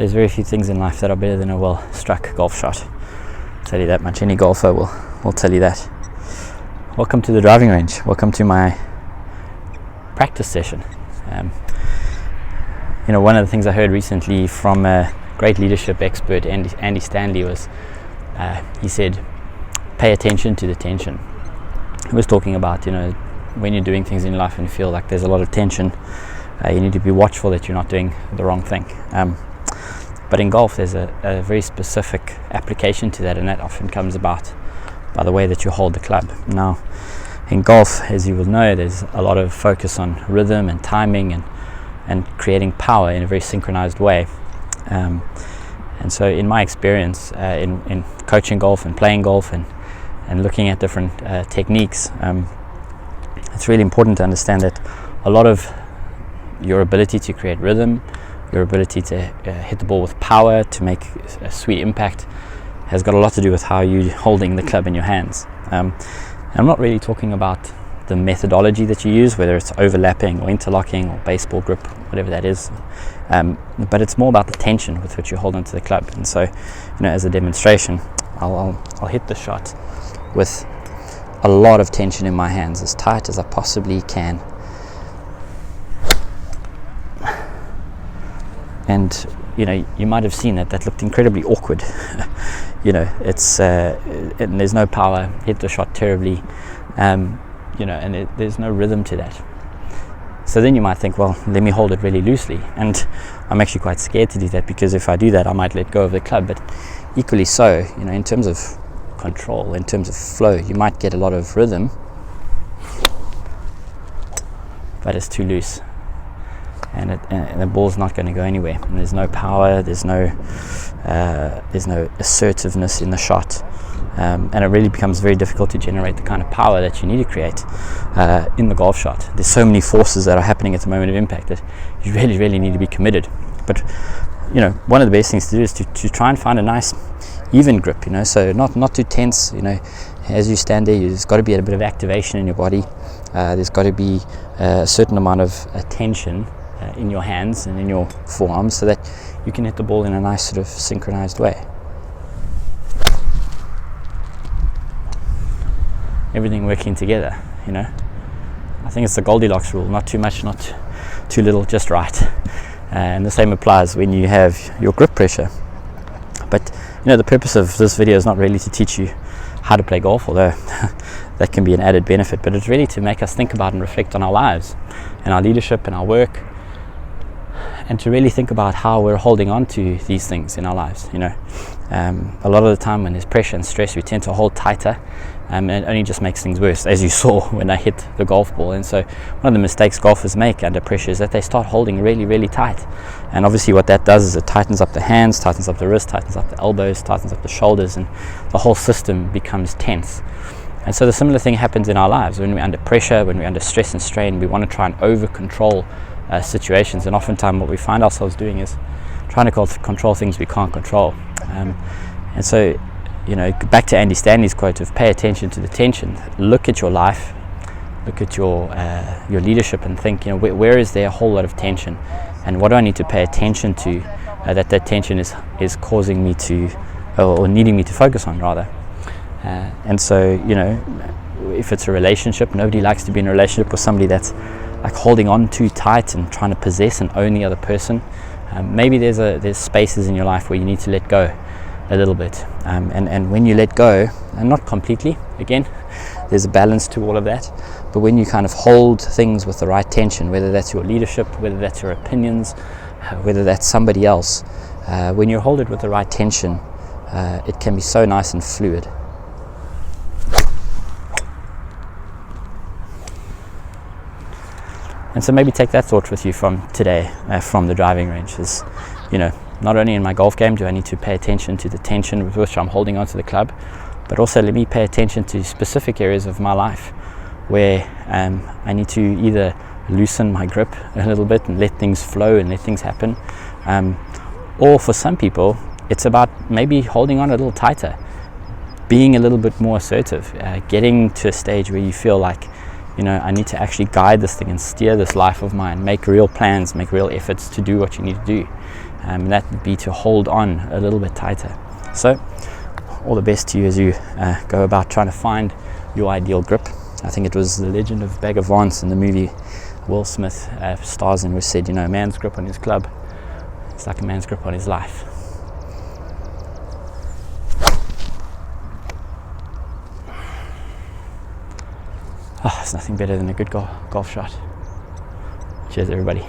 there's very few things in life that are better than a well-struck golf shot. I'll tell you that much. Any golfer will tell you that. Welcome to the driving range. Welcome to my practice session. One of the things I heard recently from a great leadership expert, Andy Stanley, was he said, pay attention to the tension. He was talking about, when you're doing things in life and you feel like there's a lot of tension, you need to be watchful that you're not doing the wrong thing. But in golf, there's a very specific application to that, and that often comes about by the way that you hold the club. Now, in golf, as you will know, there's a lot of focus on rhythm and timing and creating power in a very synchronized way. And so in my experience in coaching golf and playing golf and looking at different techniques, it's really important to understand that a lot of your ability to create rhythm, your ability to hit the ball with power, to make a sweet impact, has got a lot to do with how you're holding the club in your hands. I'm not really talking about the methodology that you use, whether it's overlapping or interlocking or baseball grip, whatever that is, but it's more about the tension with which you hold onto the club. And so, as a demonstration, I'll hit the shot with a lot of tension in my hands, as tight as I possibly can. And you might have seen that looked incredibly awkward. It's and there's no power, hit the shot terribly, and there's no rhythm to that. So then you might think, well, let me hold it really loosely. And I'm actually quite scared to do that, because if I do that, I might let go of the club. But equally so, in terms of control, in terms of flow, you might get a lot of rhythm, but it's too loose. And the ball's not going to go anywhere. And there's no power. There's no assertiveness in the shot, and it really becomes very difficult to generate the kind of power that you need to create in the golf shot. There's so many forces that are happening at the moment of impact that you really, really need to be committed. But one of the best things to do is to try and find a nice, even grip. So not too tense. As you stand there, there's got to be a bit of activation in your body. There's got to be a certain amount of tension in your hands and in your forearms, so that you can hit the ball in a nice sort of synchronized way. Everything working together, I think it's the Goldilocks rule: not too much, not too little, just right. And the same applies when you have your grip pressure. But the purpose of this video is not really to teach you how to play golf, although that can be an added benefit, but it's really to make us think about and reflect on our lives and our leadership and our work, and to really think about how we're holding on to these things in our lives. A lot of the time when there's pressure and stress, we tend to hold tighter, and it only just makes things worse, as you saw when I hit the golf ball. And so one of the mistakes golfers make under pressure is that they start holding really, really tight. And obviously what that does is it tightens up the hands, tightens up the wrist, tightens up the elbows, tightens up the shoulders, and the whole system becomes tense. And so the similar thing happens in our lives. When we're under pressure, when we're under stress and strain, we want to try and over-control situations, and oftentimes what we find ourselves doing is trying to control things we can't control. And so, back to Andy Stanley's quote of pay attention to the tension. Look at your life, look at your leadership, and think, where is there a whole lot of tension, and what do I need to pay attention to that tension is causing me to, or needing me to focus on, rather. And so, if it's a relationship, nobody likes to be in a relationship with somebody that's like holding on too tight and trying to possess and own the other person. Maybe there's spaces in your life where you need to let go a little bit, and when you let go, and not completely, again, there's a balance to all of that, but when you kind of hold things with the right tension, whether that's your leadership, whether that's your opinions, whether that's somebody else, when you hold it with the right tension, it can be so nice and fluid. And so maybe take that thought with you from today, from the driving range. Is, not only in my golf game do I need to pay attention to the tension with which I'm holding onto the club, but also let me pay attention to specific areas of my life where I need to either loosen my grip a little bit and let things flow and let things happen, or for some people it's about maybe holding on a little tighter, being a little bit more assertive, getting to a stage where you feel like, I need to actually guide this thing and steer this life of mine, make real plans, make real efforts to do what you need to do. and that would be to hold on a little bit tighter. So all the best to you as you go about trying to find your ideal grip. I think it was The Legend of Bagger Vance in the movie Will Smith stars in, which said, a man's grip on his club is like a man's grip on his life. There's nothing better than a good golf shot. Cheers, everybody.